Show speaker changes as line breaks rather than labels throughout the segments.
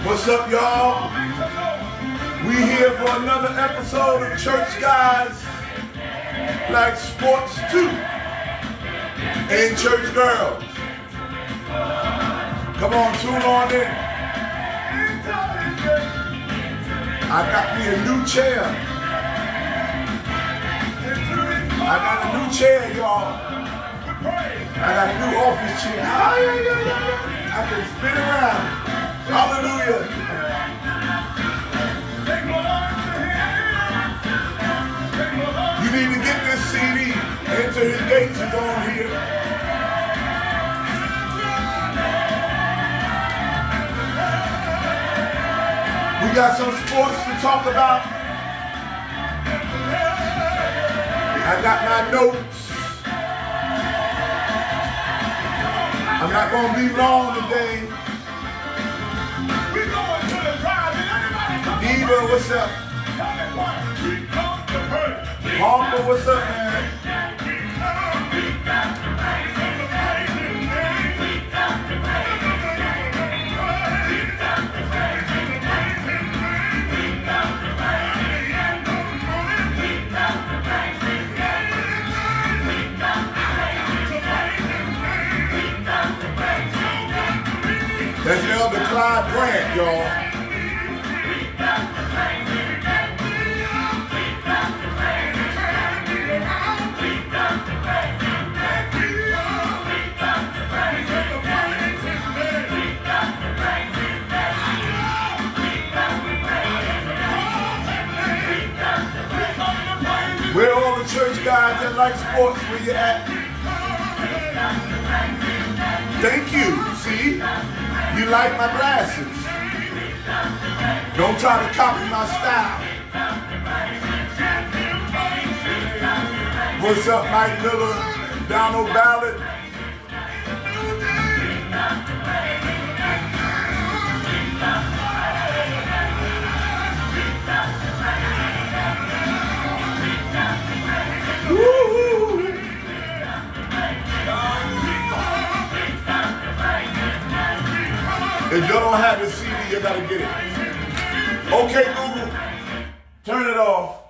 What's up, y'all? We here for another episode of Church Guys Like Sports Too and Church Girls. Come on, tune on in. I got me a new chair. I got a new chair, y'all. I got a new office chair. I can spin around. Hallelujah. You need to get this CD. Enter His Gates is on here. We got some sports to talk about. I got my notes. I'm not going to be long today. Diva, what's up? Harper, what's up, man? That's Elder Clyde Grant, y'all. Where all the church guys that like sports, where you at? Thank you. See? You like my glasses. Don't try to copy my style. What's up, Mike Miller, Donald Ballard? Woo-hoo. If you don't have the CD, you gotta get it. Okay, Google, turn it off.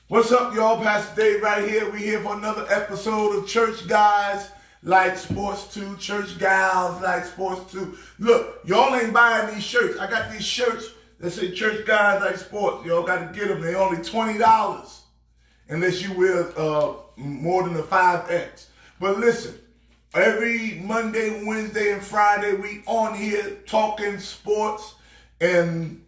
What's up, y'all? Pastor Dave right here. We here for another episode of Church Guys Like Sports Too, Church Gals Like Sports Too. Look, y'all ain't buying these shirts. I got these shirts that say Church Guys Like Sports. Y'all got to get them. They're only $20 unless you wear more than a 5X. But listen. Every Monday, Wednesday, and Friday, we on here talking sports, and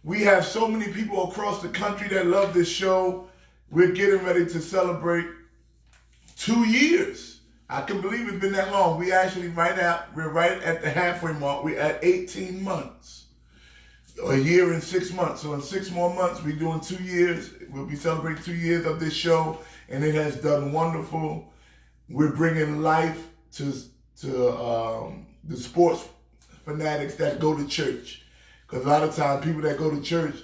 we have so many people across the country that love this show. We're getting ready to celebrate 2 years. I can believe it's been that long. We're right at the halfway mark. We're at 18 months, a year and 6 months. So in 6 more months, we're doing 2 years. We'll be celebrating 2 years of this show, and it has done wonderful. We're bringing life to the sports fanatics that go to church. Because a lot of times people that go to church,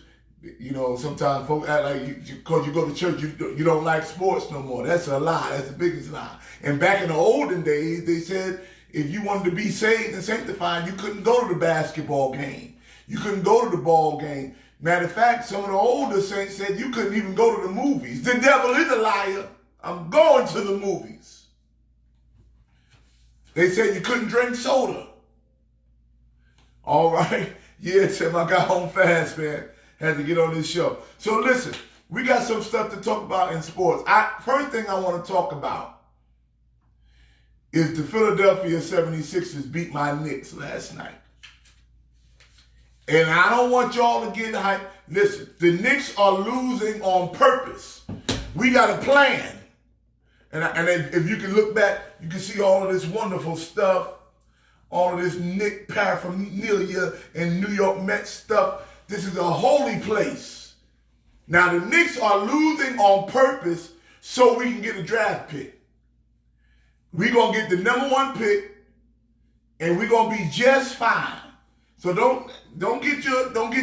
you know, sometimes folks act like because you go to church, you don't like sports no more. That's a lie. That's the biggest lie. And back in the olden days, they said if you wanted to be saved and sanctified, you couldn't go to the basketball game. You couldn't go to the ball game. Matter of fact, some of the older saints said you couldn't even go to the movies. The devil is a liar. I'm going to the movies. They said you couldn't drink soda. All right. Yeah, Tim, I got home fast, man. Had to get on this show. So listen, we got some stuff to talk about in sports. First thing I want to talk about is the Philadelphia 76ers beat my Knicks last night. And I don't want y'all to get hyped. Listen, the Knicks are losing on purpose. We got a plan. And if you can look back, you can see all of this wonderful stuff, all of this Knick paraphernalia and New York Mets stuff. This is a holy place. Now, the Knicks are losing on purpose so we can get a draft pick. We're going to get the #1 pick, and we're going to be just fine. So don't get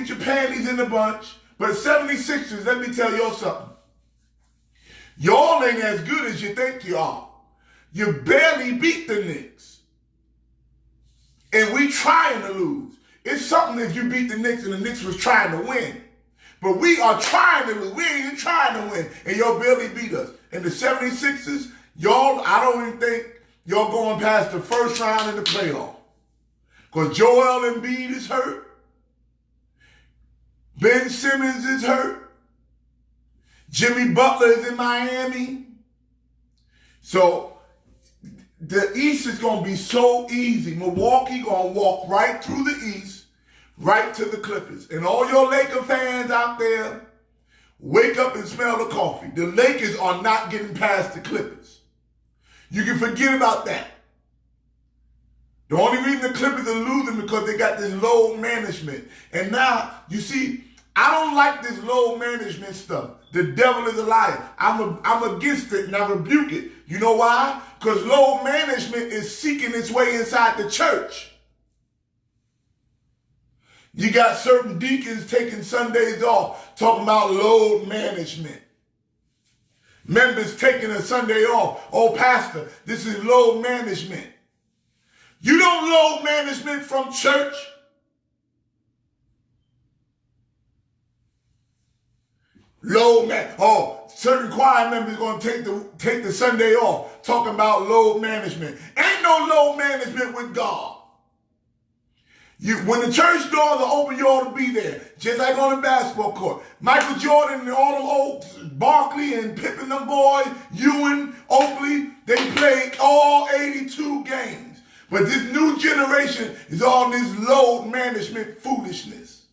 your panties in a bunch. But 76ers, let me tell y'all something. Y'all ain't as good as you think you are. You barely beat the Knicks. And we trying to lose. It's something if you beat the Knicks and the Knicks was trying to win. But we are trying to win. We ain't even trying to win. And y'all barely beat us. And the 76ers, y'all, I don't even think y'all going past the first round in the playoff. Because Joel Embiid is hurt. Ben Simmons is hurt. Jimmy Butler is in Miami. So the East is going to be so easy. Milwaukee going to walk right through the East, right to the Clippers. And all your Laker fans out there, wake up and smell the coffee. The Lakers are not getting past the Clippers. You can forget about that. The only reason the Clippers are losing because they got this low management. And now, you see, I don't like this low management stuff. The devil is a liar. I'm against it and I rebuke it. You know why? Because low management is seeking its way inside the church. You got certain deacons taking Sundays off, talking about load management. Members taking a Sunday off. Oh, pastor, this is load management. You don't load management from church. Load man. Oh, certain choir members going to take the Sunday off, talking about load management. Ain't no load management with God. When the church doors are open, you ought to be there. Just like on the basketball court. Michael Jordan and all them old Barkley and Pippen, them boys, Ewing, Oakley, they played all 82 games. But this new generation is all this load management foolishness.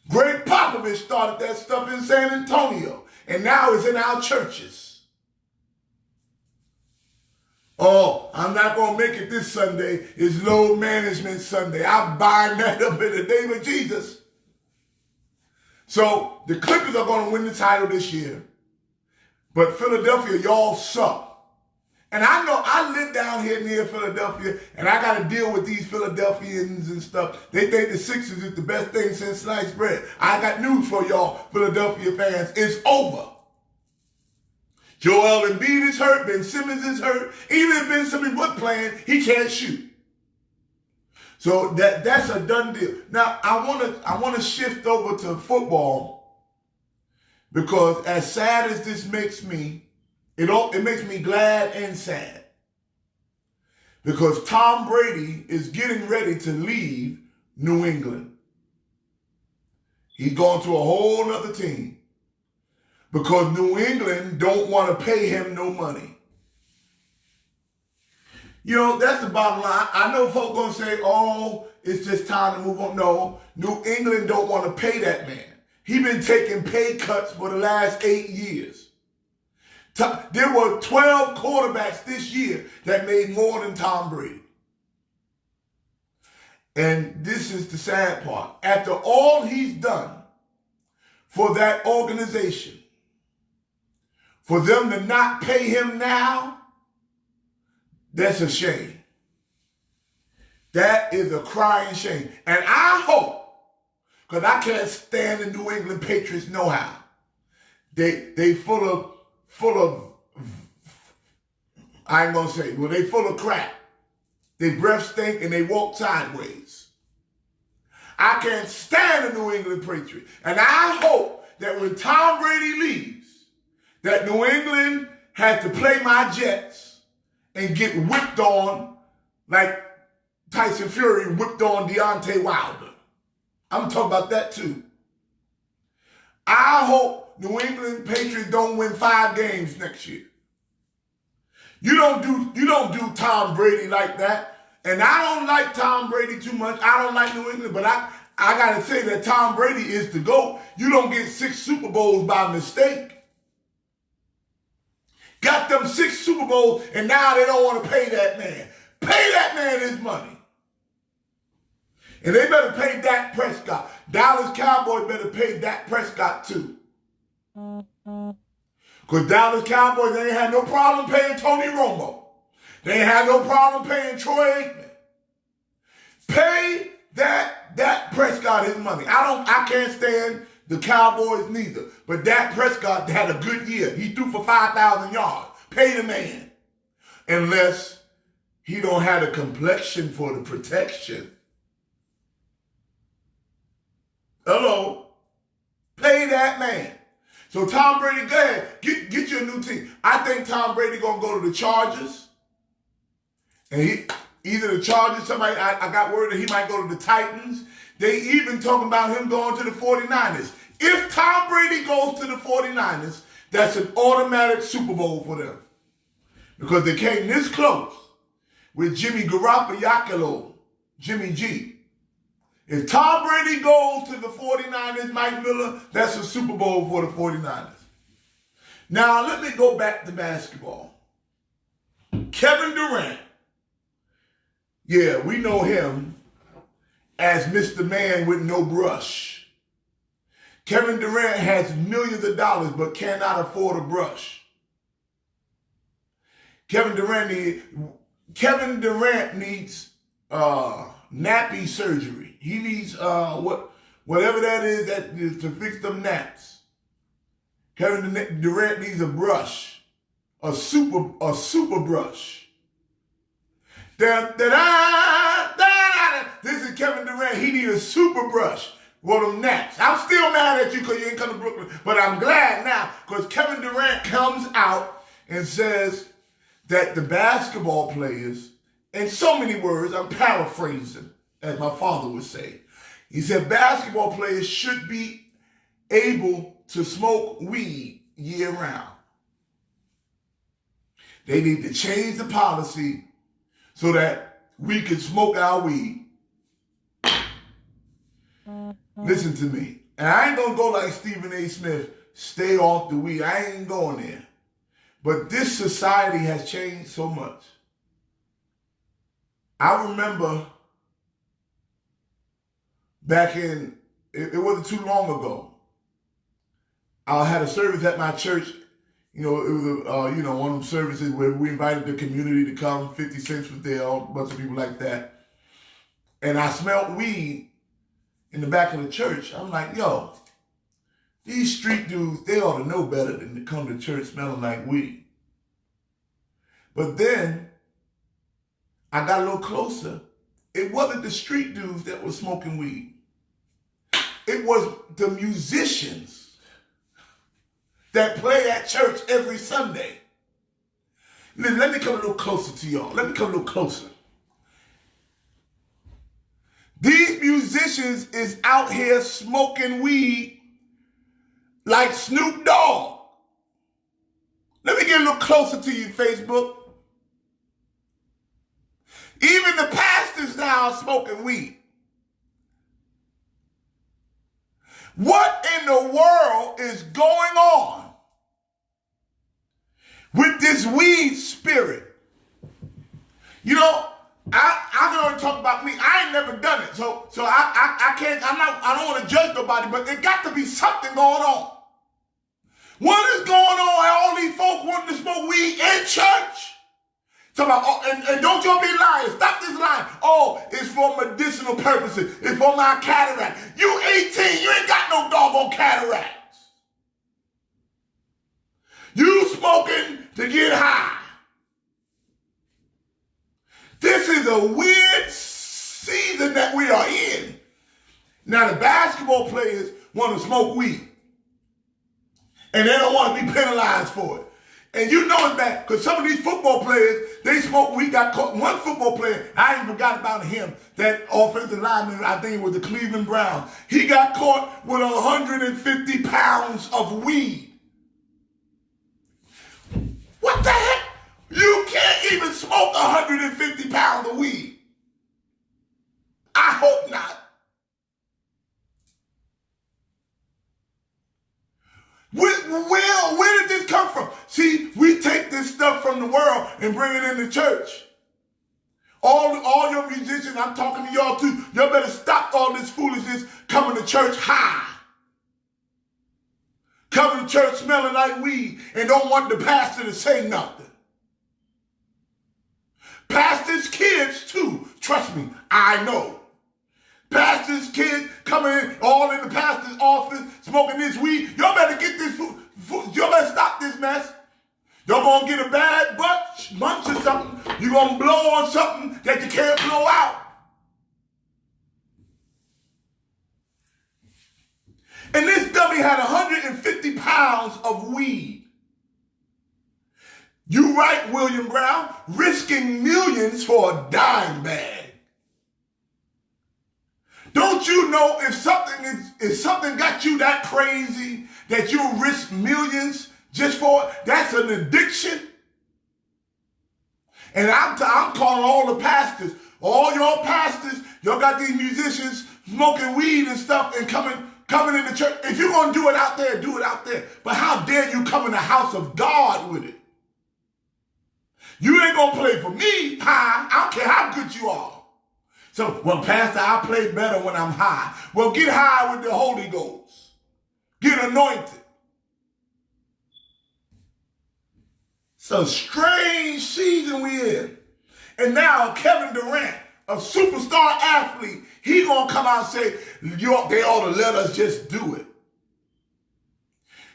Greg Popovich started that stuff in San Antonio, and now it's in our churches. Oh, I'm not going to make it this Sunday. It's load management Sunday. I bind that up in the name of Jesus. So the Clippers are going to win the title this year. But Philadelphia, y'all suck. And I know I live down here near Philadelphia, and I got to deal with these Philadelphians and stuff. They think the Sixers is the best thing since sliced bread. I got news for y'all, Philadelphia fans. It's over. Joel Embiid is hurt. Ben Simmons is hurt. Even if Ben Simmons was playing, he can't shoot. So that's a done deal. Now I want to shift over to football. Because as sad as this makes me, it makes me glad and sad. Because Tom Brady is getting ready to leave New England. He's going to a whole other team. Because New England don't want to pay him no money. You know, that's the bottom line. I know folks going to say, oh, it's just time to move on. No, New England don't want to pay that man. He's been taking pay cuts for the last 8 years. There were 12 quarterbacks this year that made more than Tom Brady. And this is the sad part. After all he's done for that organization, for them to not pay him now, that's a shame. That is a crying shame. And I hope, because I can't stand the New England Patriots no how. They full of, I ain't gonna say, well, they full of crap. They breath stink and they walk sideways. I can't stand the New England Patriots. And I hope that when Tom Brady leaves, that New England has to play my Jets and get whipped on like Tyson Fury whipped on Deontay Wilder. I'm talking about that too. I hope New England Patriots don't win 5 games next year. You don't do Tom Brady like that. And I don't like Tom Brady too much. I don't like New England, but I gotta say that Tom Brady is the GOAT. You don't get 6 Super Bowls by mistake. Got them 6 Super Bowls, and now they don't want to pay that man. Pay that man his money. And they better pay Dak Prescott. Dallas Cowboys better pay Dak Prescott too. Because Dallas Cowboys, they ain't had no problem paying Tony Romo. They ain't had no problem paying Troy Aikman. Pay that Dak Prescott his money. I can't stand the Cowboys neither. But Dak Prescott had a good year. He threw for 5,000 yards. Pay the man. Unless he don't have the complexion for the protection. Hello. Pay that man. So Tom Brady, go ahead. Get you a new team. I think Tom Brady going to go to the Chargers. And either the Chargers, somebody, I got word that he might go to the Titans. They even talking about him going to the 49ers. If Tom Brady goes to the 49ers, that's an automatic Super Bowl for them. Because they came this close with Jimmy Garoppolo, Jimmy G. If Tom Brady goes to the 49ers, Mike Miller, that's a Super Bowl for the 49ers. Now, let me go back to basketball. Kevin Durant. Yeah, we know him as Mr. Man with no brush. Kevin Durant has millions of dollars but cannot afford a brush. Kevin Durant needs nappy surgery. He needs whatever that is to fix them naps. Kevin Durant needs a brush, a super brush. This is Kevin Durant. He needs a super brush for them naps. I'm still mad at you because you ain't come to Brooklyn, but I'm glad now because Kevin Durant comes out and says that the basketball players, in so many words, I'm paraphrasing, as my father would say. He said basketball players should be able to smoke weed year-round. They need to change the policy so that we can smoke our weed. Listen to me. And I ain't going to go like Stephen A. Smith, stay off the weed. I ain't going there. But this society has changed so much. I remember back in, it wasn't too long ago, I had a service at my church. You know, it was one of them services where we invited the community to come. 50 Cent was there, a bunch of people like that. And I smelled weed in the back of the church. I'm like, yo, these street dudes, they ought to know better than to come to church smelling like weed. But then I got a little closer. It wasn't the street dudes that were smoking weed. It was the musicians that play at church every Sunday. Let me come a little closer to y'all. Let me come a little closer. These musicians is out here smoking weed like Snoop Dogg. Let me get a little closer to you, Facebook. Even the pastors now are smoking weed. What in the world is going on with this weed spirit? You know, I can only talk about me. I ain't never done it. So I can't, I don't want to judge nobody, but there got to be something going on. What is going on? All these folk wanting to smoke weed in church? And don't y'all be lying. Stop this lying. Oh, it's for medicinal purposes. It's for my cataract. You 18. You ain't got no doggone cataracts. You smoking to get high. This is a weird season that we are in. Now the basketball players want to smoke weed. And they don't want to be penalized for it. And you know it's bad, because some of these football players, they smoke weed. Got caught. One football player, I even forgot about him, that offensive lineman, I think it was the Cleveland Browns. He got caught with 150 pounds of weed. What the heck? You can't even smoke 150 pounds of weed. I hope not. Where did this come from? See, we take this stuff from the world and bring it into church. All your musicians, I'm talking to y'all too, y'all better stop all this foolishness coming to church high. Coming to church smelling like weed and don't want the pastor to say nothing. Pastors' kids too, trust me, I know. Pastors' kids coming in, all in the pastor's office, smoking this weed. Y'all better get this food. Y'all better stop this mess. You're going to get a bad bunch of something. You're going to blow on something that you can't blow out. And this dummy had 150 pounds of weed. You right, William Brown, risking millions for a dime bag. Don't you know if something got you that crazy that you'll risk millions just for it? That's an addiction. And I'm calling all the pastors, all your pastors, y'all got these musicians smoking weed and stuff and coming in the church. If you're going to do it out there, do it out there. But how dare you come in the house of God with it? You ain't going to play for me high. I don't care how good you are. So, well, Pastor, I play better when I'm high. Well, get high with the Holy Ghost. Get anointed. It's a strange season we in. And now Kevin Durant, a superstar athlete, he going to come out and say, they ought to let us just do it.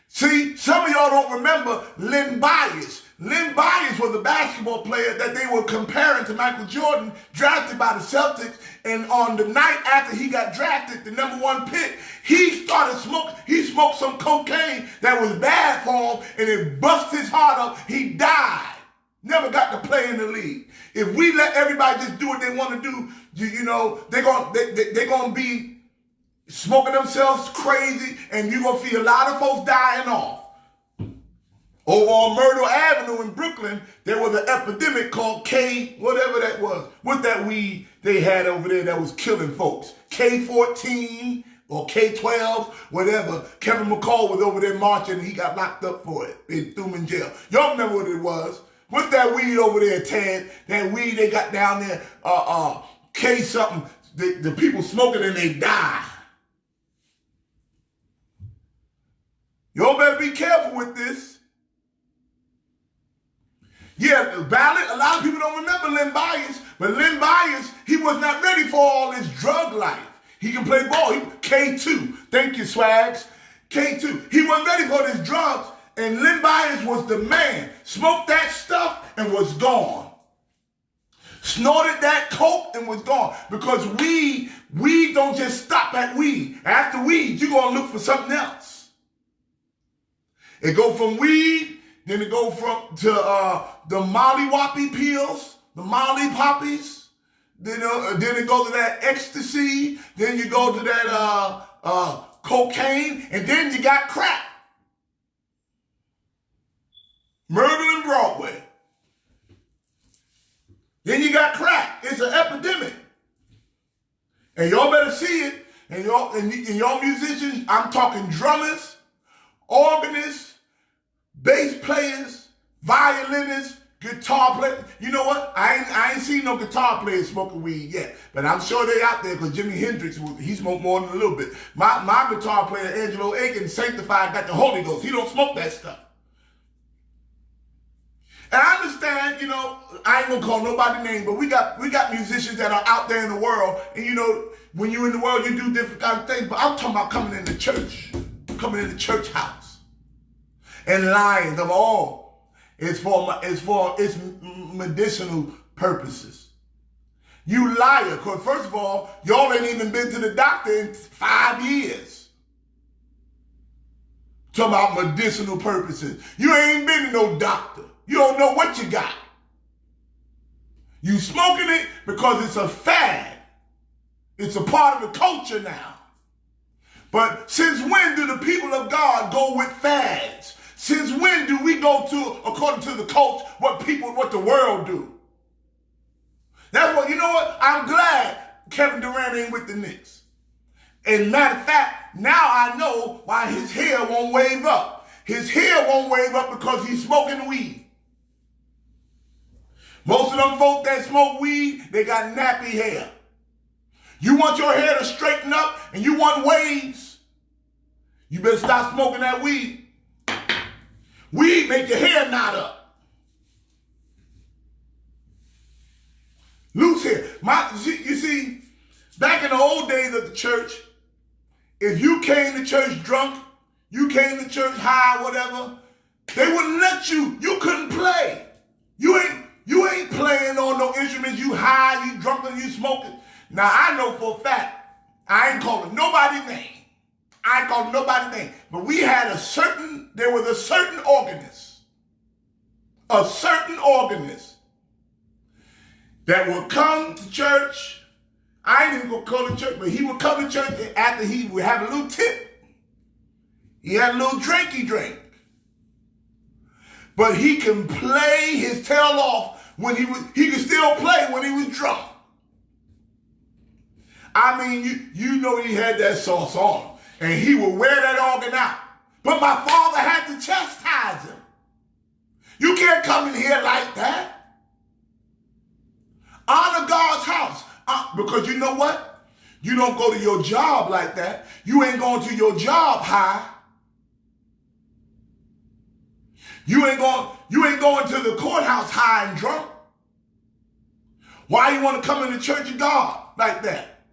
See, some of y'all don't remember Len Bias. Len Bias was a basketball player that they were comparing to Michael Jordan, drafted by the Celtics. And on the night after he got drafted, the #1 pick, he smoked some cocaine that was bad for him, and it busted his heart up. He died. Never got to play in the league. If we let everybody just do what they want to do, they're going to be smoking themselves crazy, and you're going to see a lot of folks dying off. Over on Myrtle Avenue in Brooklyn, there was an epidemic called K, whatever that was. What's that weed they had over there that was killing folks? K14 or K12, whatever. Kevin McCall was over there marching, and he got locked up for it. They threw him in jail. Y'all remember what it was? What's that weed over there, Ted? That weed they got down there, K something. The people smoking and they die. Y'all better be careful with this. Yeah, the ballot, a lot of people don't remember Len Bias, but Len Bias, he was not ready for all this drug life. He can play ball. K2. Thank you, Swags. K2. He wasn't ready for this drugs, and Len Bias was the man. Smoked that stuff and was gone. Snorted that coke and was gone. Because weed don't just stop at weed. After weed, you're going to look for something else. It go from weed, then it go to the Molly Whoppy pills, the Molly Poppies. Then it go to that ecstasy. Then you go to that cocaine, and then you got crack. Myrtle and Broadway. Then you got crack. It's an epidemic, and y'all better see it. And y'all musicians, I'm talking drummers, organists, bass players, violinists, guitar players. You know what? I ain't seen no guitar players smoking weed yet, but I'm sure they out there because Jimi Hendrix, he smoked more than a little bit. My guitar player, Angelo Aiken, sanctified, got the Holy Ghost. He don't smoke that stuff. And I understand, I ain't gonna call nobody name, but we got musicians that are out there in the world, and when you're in the world, you do different kind of things. But I'm talking about coming in the church house, and lying of all. It's for medicinal purposes. You liar, because first of all, y'all ain't even been to the doctor in 5 years. Talking about medicinal purposes. You ain't been to no doctor. You don't know what you got. You smoking it because it's a fad. It's a part of the culture now. But since when do the people of God go with fads? Since when do we go to, according to the culture, what the world do? That's what, I'm glad Kevin Durant ain't with the Knicks. And matter of fact, now I know why his hair won't wave up. His hair won't wave up because he's smoking weed. Most of them folk that smoke weed, they got nappy hair. You want your hair to straighten up and you want waves, you better stop smoking that weed. Weed make your hair knot up. Loose hair. You see, back in the old days of the church, if you came to church drunk, you came to church high, whatever, They wouldn't let you. You couldn't play. You ain't playing on no instruments. You high, you drunk, and you smoking. Now, I know for a fact, I ain't calling nobody's name. I ain't calling nobody's name. But there was a certain organist that would come to church. I ain't even going to call to church, but he would come to church after he would have a little tip. He had a little drinky drink. But he can play his tail off he could still play when he was drunk. I mean, you know he had that sauce on him, and he would wear that organ out. But my father had to chastise him. You can't come in here like that. Honor God's house. Because you know what? You don't go to your job like that. You ain't going to your job high. You ain't going to the courthouse high and drunk. Why you want to come in the church of God like that?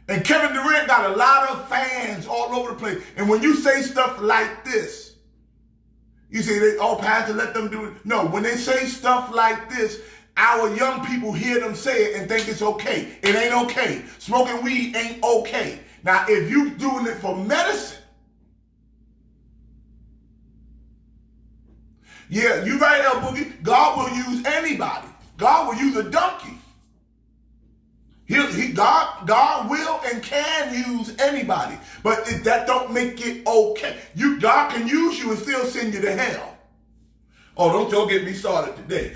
And Kevin Durant got a lot of fans all over the place. And when you say stuff like this, you say, Pastor, let them do it. No, when they say stuff like this, our young people hear them say it and think it's okay. It ain't okay. Smoking weed ain't okay. Now, if you doing it for medicine, yeah, you right, El Boogie. God will use anybody. God will use a donkey. God will and can use anybody. But that don't make it okay. God can use you and still send you to hell. Oh, don't y'all get me started today.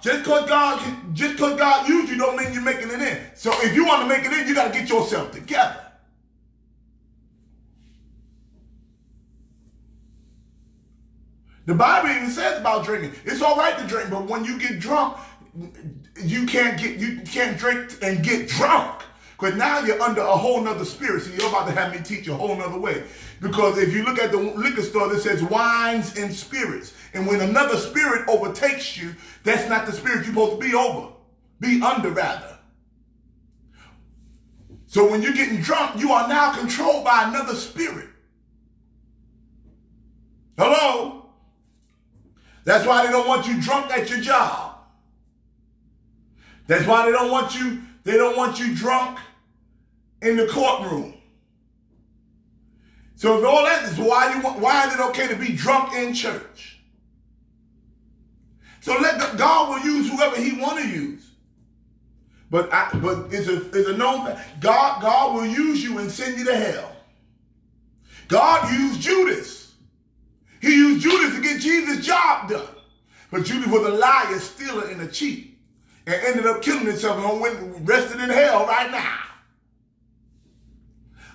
Just because God used you don't mean you're making it in. So if you want to make it in, you got to get yourself together. The Bible even says about drinking. It's all right to drink, but when you get drunk, you can't drink and get drunk. Because now you're under a whole nother spirit. So you're about to have me teach a whole nother way. Because if you look at the liquor store, it says wines and spirits. And when another spirit overtakes you, that's not the spirit you're supposed to be under rather. So when you're getting drunk, you are now controlled by another spirit. Hello? That's why they don't want you drunk at your job. That's why they don't want you drunk in the courtroom. So if all that is why is it okay to be drunk in church? So God will use whoever he want to use. But it's a known fact. God will use you and send you to hell. God used Judas. He used Judas to get Jesus' job done. But Judas was a liar, stealer, and a cheat. And ended up killing himself and went rested in hell right now.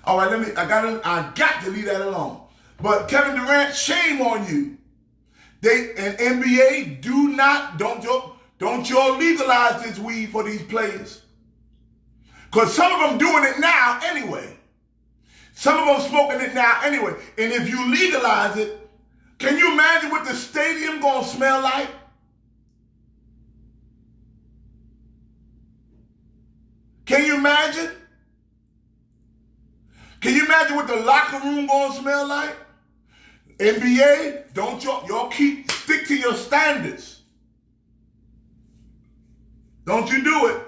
All right, I got to leave that alone. But Kevin Durant, shame on you. And NBA, don't y'all legalize this weed for these players. Because some of them doing it now anyway. Some of them smoking it now anyway. And if you legalize it, can you imagine what the stadium gonna smell like? Can you imagine? Can you imagine what the locker room gonna smell like? NBA, don't y'all stick to your standards. Don't you do it.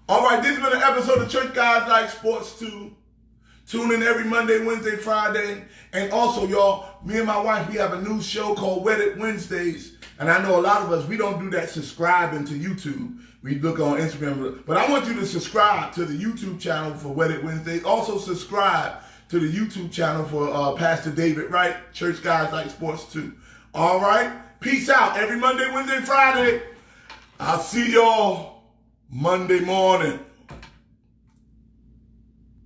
All right, this has been an episode of Church Guys Like Sports 2. Tune in every Monday, Wednesday, Friday. And also, y'all, me and my wife, we have a new show called Wedded Wednesdays. And I know a lot of us, we don't do that subscribing to YouTube. We look on Instagram. But I want you to subscribe to the YouTube channel for Wedded Wednesdays. Also subscribe to the YouTube channel for Pastor David Wright, Church Guys Like Sports 2. All right? Peace out. Every Monday, Wednesday, Friday. I'll see y'all Monday morning.